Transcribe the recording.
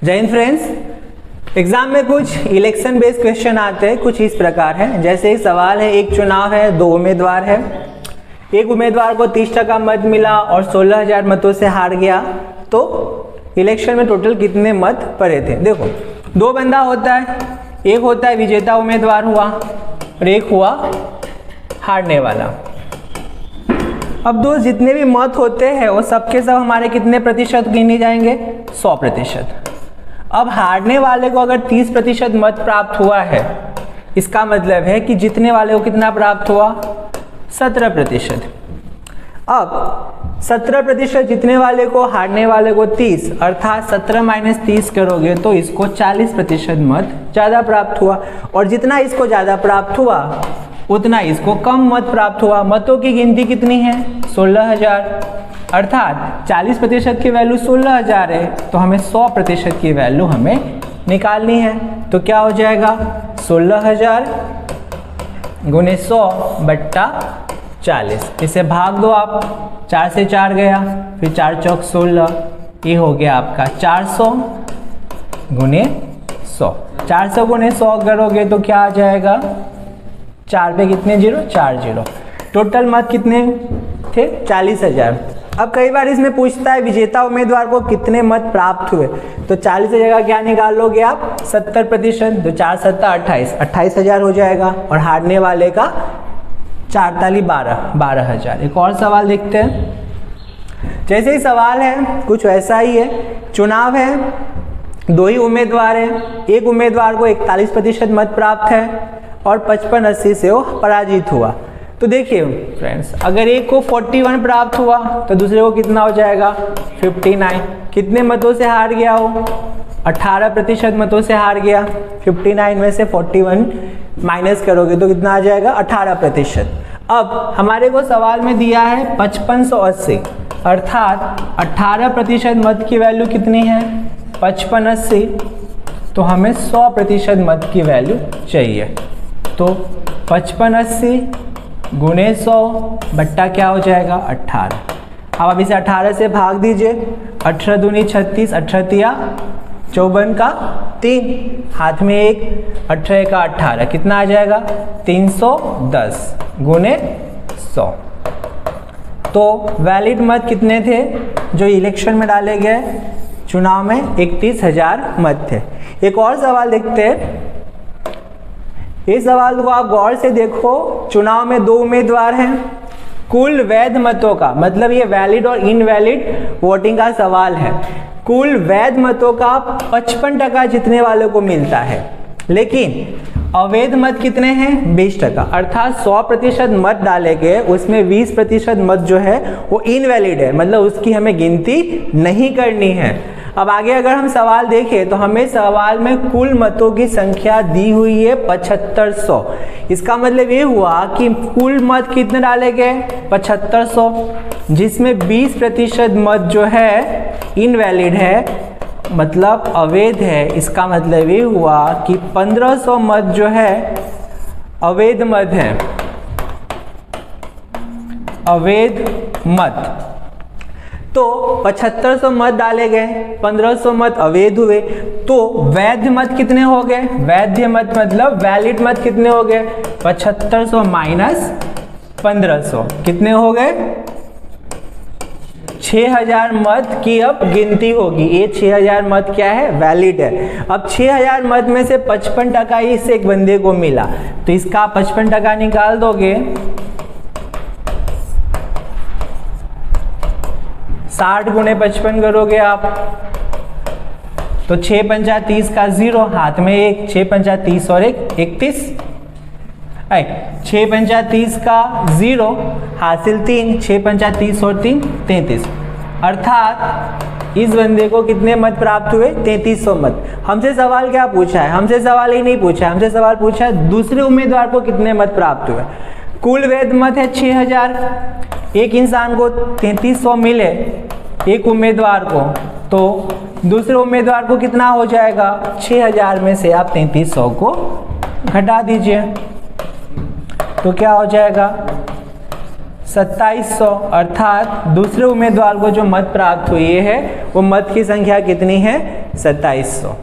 जय Hind friends. Exam में कुछ इलेक्शन बेस्ड क्वेश्चन आते हैं, कुछ इस प्रकार है। जैसे एक सवाल है, एक चुनाव है, दो उम्मीदवार है। एक उम्मीदवार को 30% मत मिला और 16,000 मतों से हार गया, तो इलेक्शन में टोटल कितने मत पड़े थे। देखो, दो बंदा होता है, एक होता है विजेता उम्मीदवार हुआ और एक हुआ हारने वाला। अब दो जितने भी मत होते हैं वो सबके सब हमारे कितने प्रतिशत गिने जाएंगे, 100%। अब हारने वाले को अगर 30% मत प्राप्त हुआ है, इसका मतलब है कि जीतने वाले को कितना प्राप्त हुआ, 17%। अब 17% जीतने वाले को, हारने वाले को 30, अर्थात 17 - 30 करोगे तो इसको 40% मत ज़्यादा प्राप्त हुआ। और जितना इसको ज़्यादा प्राप्त हुआ उतना इसको कम मत प्राप्त हुआ। मतों की गिनती कितनी है, 16,000, अर्थात 40% की वैल्यू 16,000 है, तो हमें 100% की वैल्यू हमें निकालनी है। तो क्या हो जाएगा, 16,000 गुने 100 बट्टा 40। इसे भाग दो आप, 4 से 4 गया, फिर 4 चौक 16, ये हो गया आपका 400 गुने 100। 400 गुने 100 करोगे तो क्या आ जाएगा, 4 पे कितने जीरो, 4 जीरो। टोटल मत कितने थे, 40,000। अब कई बार इसमें पूछता है विजेता उम्मीदवार को कितने मत प्राप्त हुए, तो 40 की जगह क्या निकालोगे आप, 70%। तो 4 × 7 = 28, 28,000 हो जाएगा। और हारने वाले का 4 × 12, 12,000। एक और सवाल देखते हैं। जैसे ही सवाल है कुछ वैसा ही है। चुनाव है, दो ही उम्मीदवार है। एक उम्मीदवार को 41% मत प्राप्त है और 55-80 से वो पराजित हुआ। तो देखिए फ्रेंड्स, अगर एक को 41 प्राप्त हुआ तो दूसरे को कितना हो जाएगा, 59। कितने मतों से हार गया हो, 18% मतों से हार गया। 59 में से 41 माइनस करोगे तो कितना आ जाएगा, 18%। अब हमारे को सवाल में दिया है 5580, अर्थात 18% मत की वैल्यू कितनी है, 5580। तो हमें 100% मत की वैल्यू चाहिए। तो 5580 गुने 100 बट्टा क्या हो जाएगा, 18। अब इसे 18 से भाग दीजिए, 18 दूनी 36, 18 तिया 54 का 3, हाथ में 1, 18 का 18, कितना आ जाएगा, 310 गुने 100। तो वैलिड मत कितने थे जो इलेक्शन में डाले गए चुनाव में, 31,000 मत थे। एक और सवाल देखते हैं। इस सवाल को आप गौर से देखो। चुनाव में दो उम्मीदवार हैं, कुल वैध मतों का, मतलब ये वैलिड और इनवैलिड वोटिंग का सवाल है। कुल वैध मतों का 55% जीतने वाले को मिलता है, लेकिन अवैध मत कितने हैं, 20%। अर्थात 100% मत डाले गए, उसमें 20% मत जो है वो इनवैलिड है, मतलब उसकी हमें गिनती नहीं करनी है। अब आगे अगर हम सवाल देखें तो हमें सवाल में कुल मतों की संख्या दी हुई है 7500। इसका मतलब ये हुआ कि कुल मत कितने डाले गए, 7500, जिसमें 20% मत जो है इनवैलिड है, मतलब अवैध है। इसका मतलब ये हुआ कि 1500 मत जो है अवैध मत है, अवैध मत। तो 7500 मत डाले गए, 1500 मत अवैध हुए, तो वैध मत कितने हो गए, वैध मत मतलब वैलिड मत कितने हो गए, 7500 माइनस 1500 कितने हो गए, 6000 मत की अब गिनती होगी। ये 6000 मत क्या है, वैलिड है। अब 6000 मत में से 55% इस एक बंदे को मिला, तो इसका 55% निकाल दोगे, 60 गुने 55 करोगे आप, तो 6 × 30 का 0, हाथ में 1, 6 × 30 और 1 31, 6 × 30 का 0, हासिल 3, 6 × 30 और 3 33। अर्थात इस बंदे को कितने मत प्राप्त हुए, 3300 मत। हमसे सवाल क्या पूछा है, हमसे सवाल ही नहीं पूछा है, हमसे सवाल पूछा है दूसरे उम्मीदवार को कितने मत प्राप्त हुए। कुल वैध मत है 6000, एक इंसान को 3300 मिले, एक उम्मीदवार को, तो दूसरे उम्मीदवार को कितना हो जाएगा, 6000 में से आप 3300 को घटा दीजिए, तो क्या हो जाएगा, 2700। अर्थात दूसरे उम्मीदवार को जो मत प्राप्त हुई है वो मत की संख्या कितनी है, 2700।